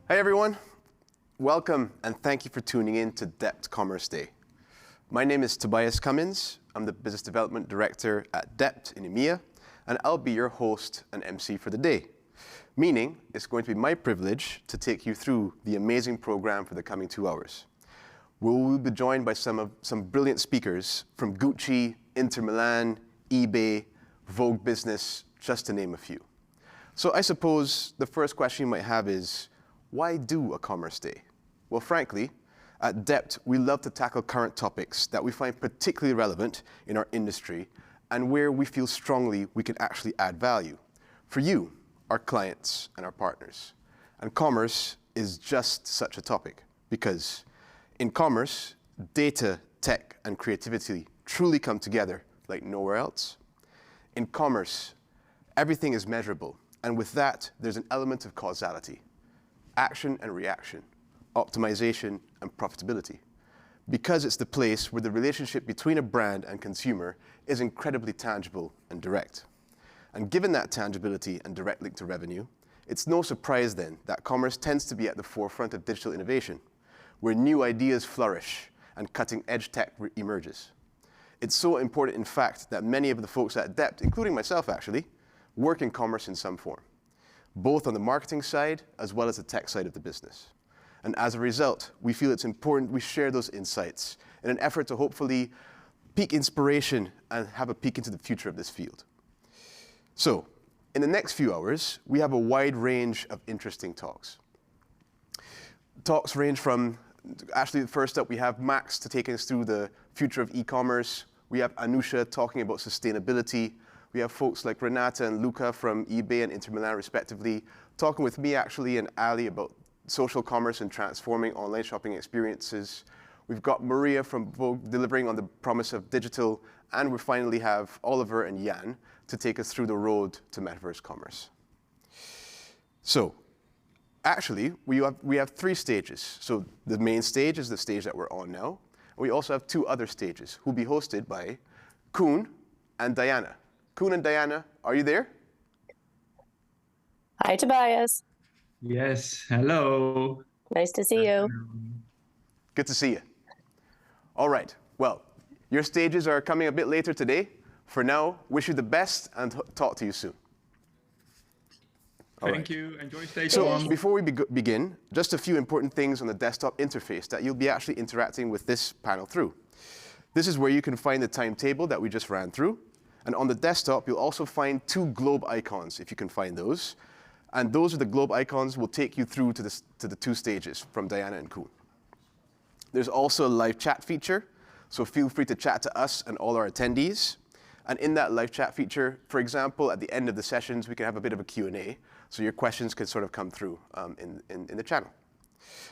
Hi everyone, welcome and thank you for tuning in to DEPT Commerce Day. My name is Tobias Cummins. I'm the Business Development Director at DEPT in EMEA, and I'll be your host and MC for the day. Meaning, it's going to be my privilege to take you through the amazing program for the coming 2 hours. We will be joined by some brilliant speakers from Gucci, Inter Milan, eBay, Vogue Business, just to name a few. So I suppose the first question you might have is, why do a Commerce Day? Well, frankly, at DEPT, we love to tackle current topics that we find particularly relevant in our industry and where we feel strongly we can actually add value for you, our clients, and our partners. And commerce is just such a topic because in commerce, data, tech, and creativity truly come together like nowhere else. In commerce, everything is measurable, and with that, there's an element of causality, action and reaction, optimization and profitability, because it's the place where the relationship between a brand and consumer is incredibly tangible and direct. And given that tangibility and direct link to revenue, it's no surprise then that commerce tends to be at the forefront of digital innovation, where new ideas flourish and cutting-edge tech emerges. It's so important, in fact, that many of the folks at DEPT, including myself actually, work in commerce in some form, both on the marketing side as well as the tech side of the business. And as a result, we feel it's important we share those insights in an effort to hopefully pique inspiration and have a peek into the future of this field. So, in the next few hours, we have a wide range of interesting talks. Talks range from, actually first up we have Max to take us through the future of e-commerce. We have Anusha talking about sustainability. We have folks like Renata and Luca from eBay and Inter Milan respectively, talking with me actually and Ali about social commerce and transforming online shopping experiences. We've got Maria from Vogue delivering on the promise of digital, and we finally have Oliver and Jan to take us through the road to metaverse commerce. So, actually, we have 3 stages. So the main stage is the stage that we're on now. We also have 2 other stages, who will be hosted by Koen and Diana. Koen and Diana, are you there? Hi, Tobias. Yes, hello. Nice to see you. Good to see you. All right, well, your stages are coming a bit later today. For now, wish you the best and talk to you soon. Thank you, enjoy stage So 1. before we begin, just a few important things on the desktop interface that you'll be actually interacting with this panel through. This is where you can find the timetable that we just ran through. And on the desktop, you'll also find 2 globe icons, if you can find those. And those are the globe icons will take you through to the 2 stages from Diana and Koen. There's also a live chat feature, so feel free to chat to us and all our attendees. And in that live chat feature, for example, at the end of the sessions, we can have a bit of a Q&A, so your questions can sort of come through in the channel.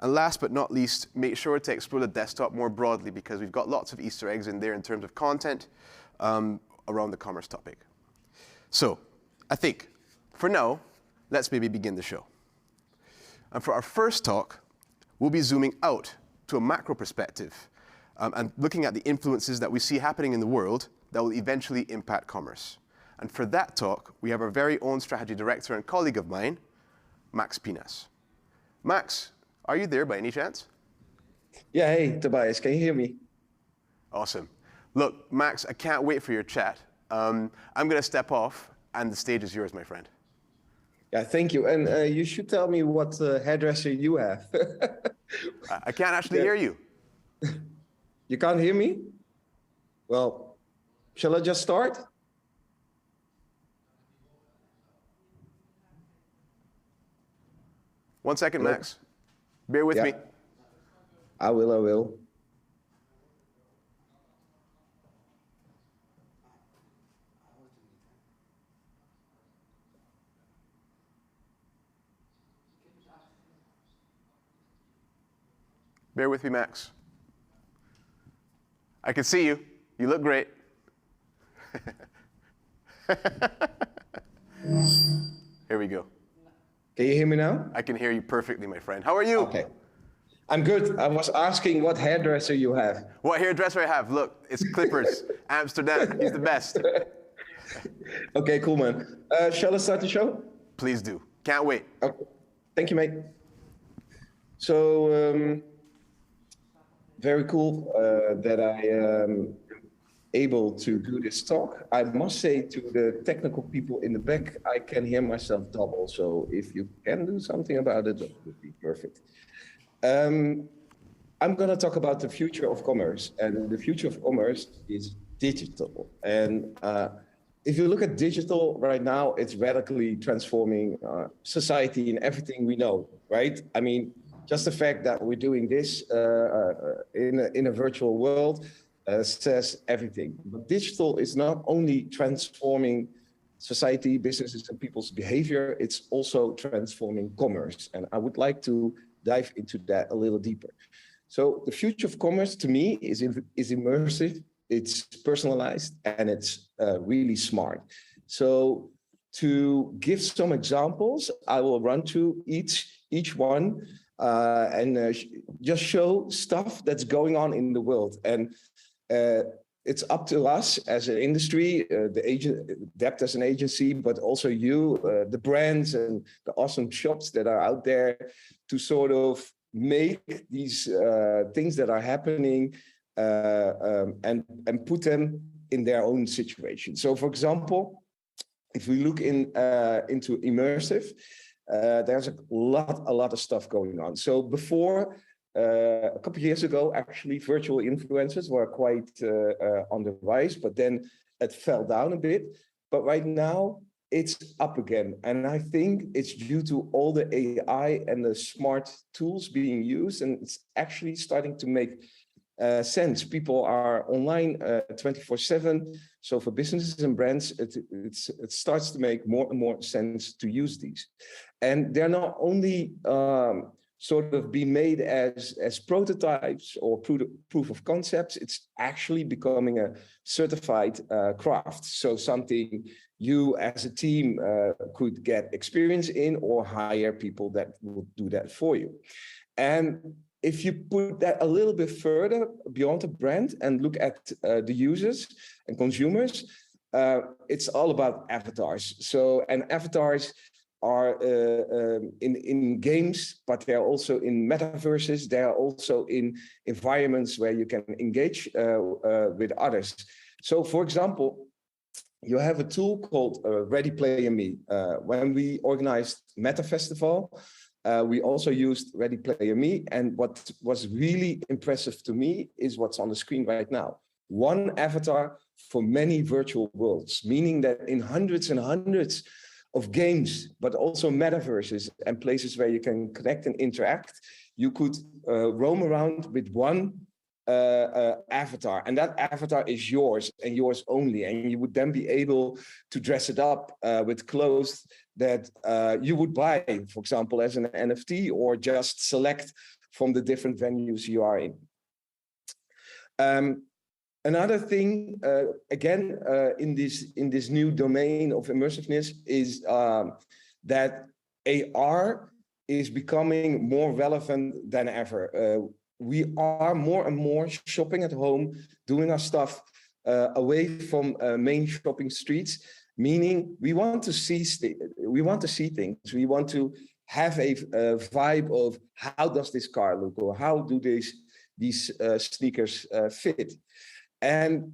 And last but not least, make sure to explore the desktop more broadly because we've got lots of Easter eggs in there in terms of content around the commerce topic. So I think, for now, let's maybe begin the show. And for our first talk, we'll be zooming out to a macro perspective and looking at the influences that we see happening in the world that will eventually impact commerce. And for that talk, we have our very own strategy director and colleague of mine, Max Pinas. Max, are you there by any chance? Yeah, hey, Tobias, can you hear me? Awesome. Look, Max, I can't wait for your chat. I'm going to step off, and the stage is yours, my friend. Yeah, thank you. And you should tell me what hairdresser you have. I can't actually hear you. You can't hear me? Well, shall I just start? One second, Max. Bear with me. I will. Bear with me, Max. I can see you. You look great. Here we go. Can you hear me now? I can hear you perfectly, my friend. How are you? Okay. I'm good. I was asking what hairdresser you have. What hairdresser I have? Look, it's Clippers, Amsterdam. He's the best. Okay, cool, man. Shall I start the show? Please do. Can't wait. Okay. Thank you, mate. So very cool that I am able to do this talk. I must say to the technical people in the back, I can hear myself double. So if you can do something about it, that would be perfect. I'm going to talk about the future of commerce, and the future of commerce is digital. And if you look at digital right now, it's radically transforming society and everything we know, right? I mean, just the fact that we're doing this in a virtual world says everything. But digital is not only transforming society, businesses, and people's behavior, it's also transforming commerce. And I would like to dive into that a little deeper. So the future of commerce to me is immersive, it's personalized, and it's really smart. So to give some examples, I will run through each one and just show stuff that's going on in the world. And it's up to us as an industry, DEPT as an agency, but also you, the brands and the awesome shops that are out there to sort of make these things that are happening and put them in their own situation. So, for example, if we look into immersive, there's a lot of stuff going on. So before, a couple of years ago, actually, virtual influencers were quite on the rise, but then it fell down a bit. But right now, it's up again. And I think it's due to all the AI and the smart tools being used, and it's actually starting to make sense. People are online 24/7. So for businesses and brands, it starts to make more and more sense to use these. And they're not only sort of be made as prototypes or proof of concepts, it's actually becoming a certified craft. So something you as a team could get experience in or hire people that will do that for you. And if you put that a little bit further beyond the brand and look at the users and consumers, it's all about avatars. So, and avatars are in games, but they're also in metaverses. They are also in environments where you can engage with others. So, for example, you have a tool called Ready Player Me. When we organized Meta Festival, we also used Ready Player Me. And what was really impressive to me is what's on the screen right now. One avatar for many virtual worlds, meaning that in hundreds and hundreds of games, but also metaverses and places where you can connect and interact, you could roam around with one avatar, and that avatar is yours and yours only, and you would then be able to dress it up with clothes that you would buy, for example, as an NFT, or just select from the different venues you are in. Another thing, again, in this new domain of immersiveness is that AR is becoming more relevant than ever. We are more and more shopping at home, doing our stuff away from main shopping streets, meaning we want to see things. We want to have a vibe of how does this car look, or how do these sneakers fit. And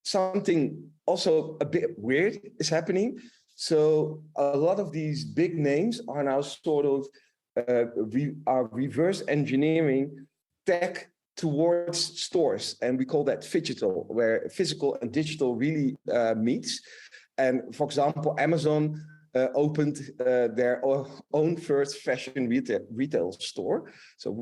something also a bit weird is happening. So a lot of these big names are now sort of reverse engineering tech towards stores, and we call that phygital, where physical and digital really meets. And for example, Amazon opened their own first fashion retail store. So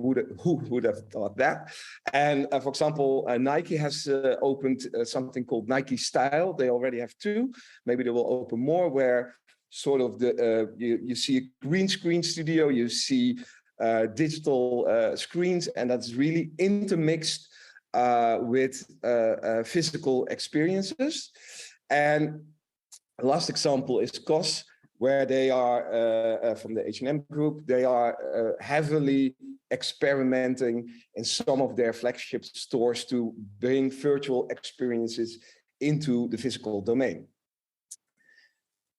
who would have thought that? And for example, Nike has opened something called Nike Style. They already have two. Maybe they will open more, where sort of you see a green screen studio, you see digital screens, and that's really intermixed with physical experiences. And last example is COS, where they are from the H&M group. They are heavily experimenting in some of their flagship stores to bring virtual experiences into the physical domain.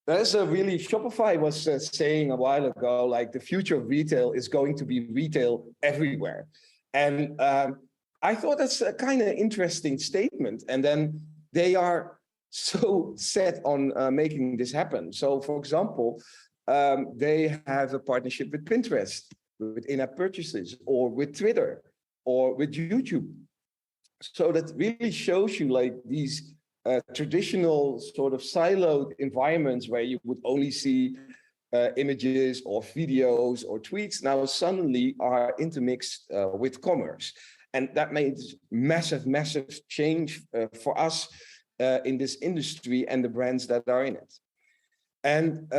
That's a really, Shopify was saying a while ago, like the future of retail is going to be retail everywhere. And I thought that's a kind of interesting statement. And then they are so set on making this happen. So for example, they have a partnership with Pinterest, with in-app purchases, or with Twitter, or with YouTube. So that really shows you like these traditional sort of siloed environments where you would only see images or videos or tweets now suddenly are intermixed with commerce. And that made massive, massive change for us in this industry and the brands that are in it. And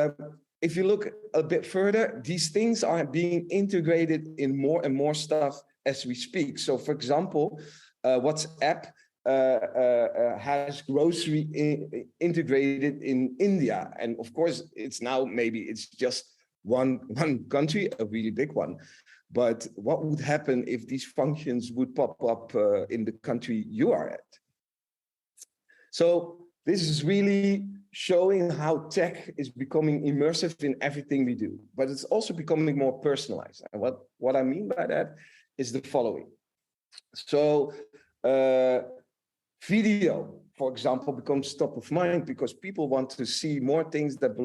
if you look a bit further, these things are being integrated in more and more stuff as we speak. So for example, WhatsApp has grocery integrated in India. And of course, it's now maybe it's just one country, a really big one. But what would happen if these functions would pop up in the country you are at? So this is really showing how tech is becoming immersive in everything we do, but it's also becoming more personalized. And what I mean by that is the following. So video, for example, becomes top of mind because people want to see more things that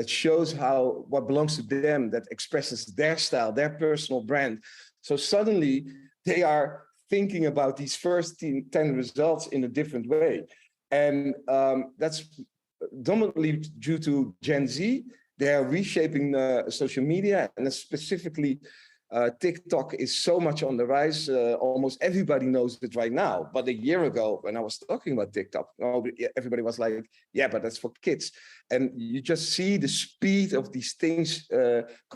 shows what belongs to them, that expresses their style, their personal brand. So suddenly they are thinking about these first 10 results in a different way. And that's dominantly due to Gen Z. They are reshaping social media, and specifically TikTok is so much on the rise. Almost everybody knows it right now. But a year ago, when I was talking about TikTok, everybody was like, yeah, but that's for kids. And you just see the speed of these things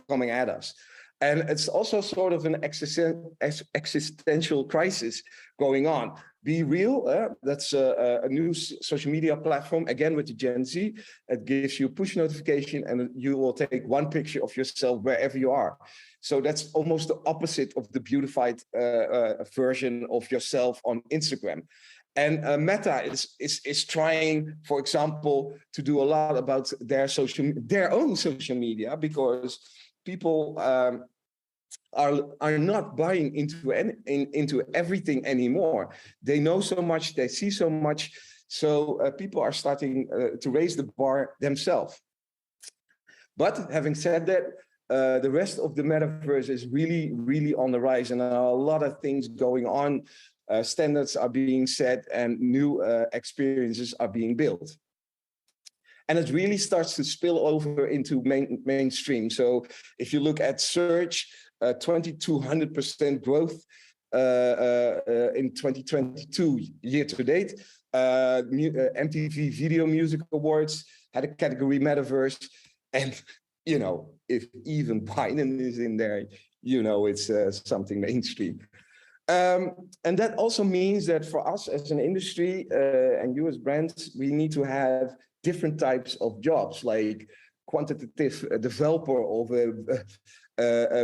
coming at us. And it's also sort of an existential crisis going on. Be Real, that's a new social media platform, again with the Gen Z. It gives you a push notification and you will take one picture of yourself wherever you are. So that's almost the opposite of the beautified version of yourself on Instagram. And Meta is trying, for example, to do a lot about their own social media, because people are not buying into everything anymore. They know so much, they see so much, so people are starting to raise the bar themselves. But having said that, the rest of the metaverse is really, really on the rise, and there are a lot of things going on. Standards are being set and new experiences are being built. And it really starts to spill over into mainstream. So if you look at search, 2,200% growth in 2022 year to date. MTV Video Music Awards had a category metaverse. And, you know, if even Biden is in there, you know, it's something mainstream. And that also means that for us as an industry and you as brands, we need to have different types of jobs, like quantitative developer of a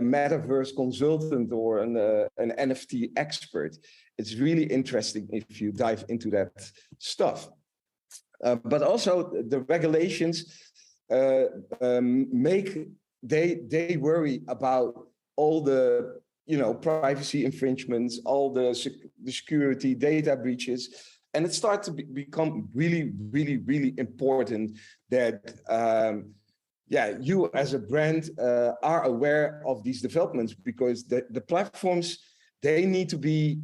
metaverse consultant or an NFT expert. It's really interesting if you dive into that stuff. But also the regulations they worry about all the privacy infringements, all the security data breaches. And it starts to become really, really, really important that you as a brand are aware of these developments, because the platforms, they need to be,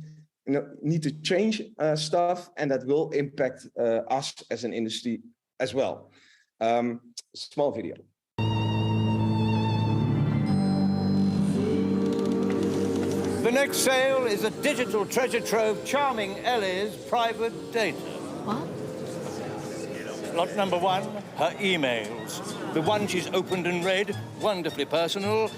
need to change stuff, and that will impact us as an industry as well. Small video. The next sale is a digital treasure trove charming Ellie's private data. What? Lot number one, her emails. The one she's opened and read, wonderfully personal.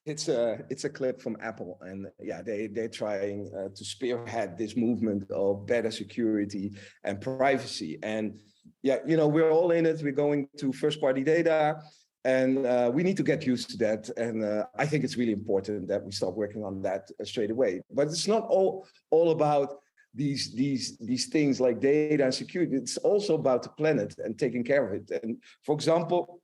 It's a clip from Apple, and they're trying to spearhead this movement of better security and privacy. And we're all in it. We're going to first-party data. And we need to get used to that. And I think it's really important that we start working on that straight away. But it's not all about these things like data and security. It's also about the planet and taking care of it. And for example,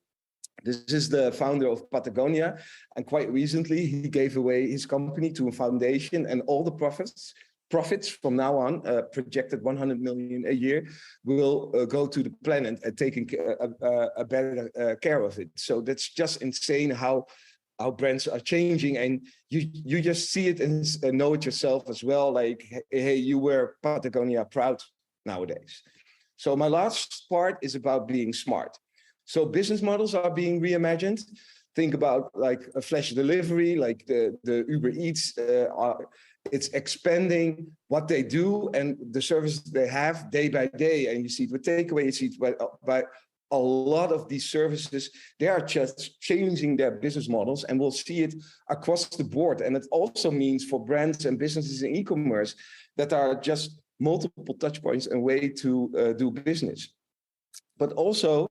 this is the founder of Patagonia, and quite recently he gave away his company to a foundation, and all the profits from now on, projected 100 million a year, will go to the planet and taking a better care of it. So that's just insane how brands are changing, and you just see it and know it yourself as well. Like, hey, you wear Patagonia proud nowadays. So my last part is about being smart. So business models are being reimagined. Think about like a flash delivery, like the Uber Eats. It's expanding what they do and the services they have day by day. And you see it with takeaway, you see it by a lot of these services. They are just changing their business models, and we'll see it across the board. And it also means for brands and businesses in e-commerce that are just multiple touch points and way to do business. But also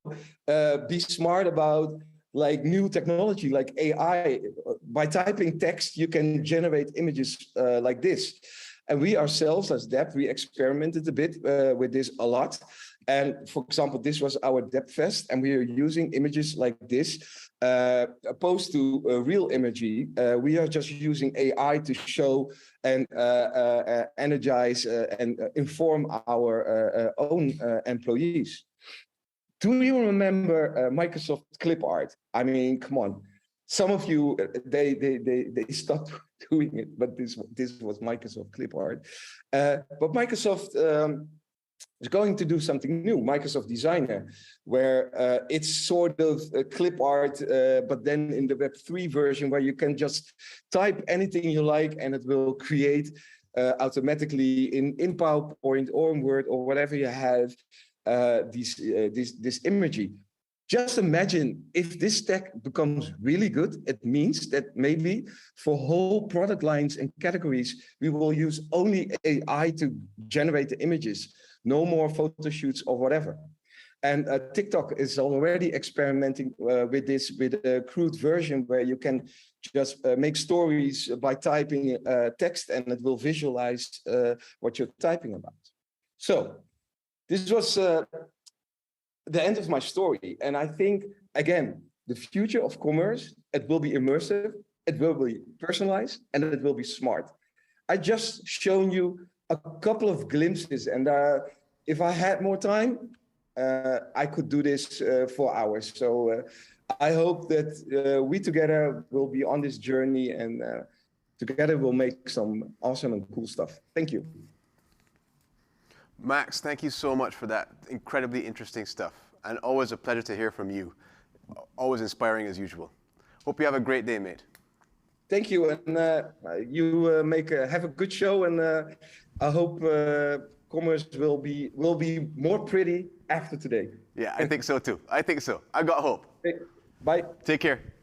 be smart about like new technology, like AI. By typing text, you can generate images like this. And we ourselves as DEPT, we experimented a bit with this a lot. And for example, this was our DEPT Fest, and we are using images like this, opposed to real imagery. We are just using AI to show and energize and inform our own employees. Do you remember Microsoft Clip Art? I mean, come on. Some of you, they stopped doing it, but this was Microsoft Clip Art. But Microsoft is going to do something new, Microsoft Designer, where it's sort of a clip art, but then in the Web3 version, where you can just type anything you like and it will create automatically in PowerPoint or in Word or whatever you have, this imagery. Just imagine if this tech becomes really good, it means that maybe for whole product lines and categories, we will use only AI to generate the images, no more photo shoots or whatever. And TikTok is already experimenting with this, with a crude version where you can just make stories by typing text, and it will visualize what you're typing about. So this was the end of my story. And I think, again, the future of commerce, it will be immersive, it will be personalized, and it will be smart. I just shown you a couple of glimpses, and if I had more time, I could do this for hours. So I hope that we together will be on this journey, and together we'll make some awesome and cool stuff. Thank you. Max, thank you so much for that incredibly interesting stuff. And always a pleasure to hear from you. Always inspiring as usual. Hope you have a great day, mate. Thank you. And you have a good show. And I hope commerce will be more pretty after today. Yeah, I think so too. I think so. I got hope. Bye. Take care.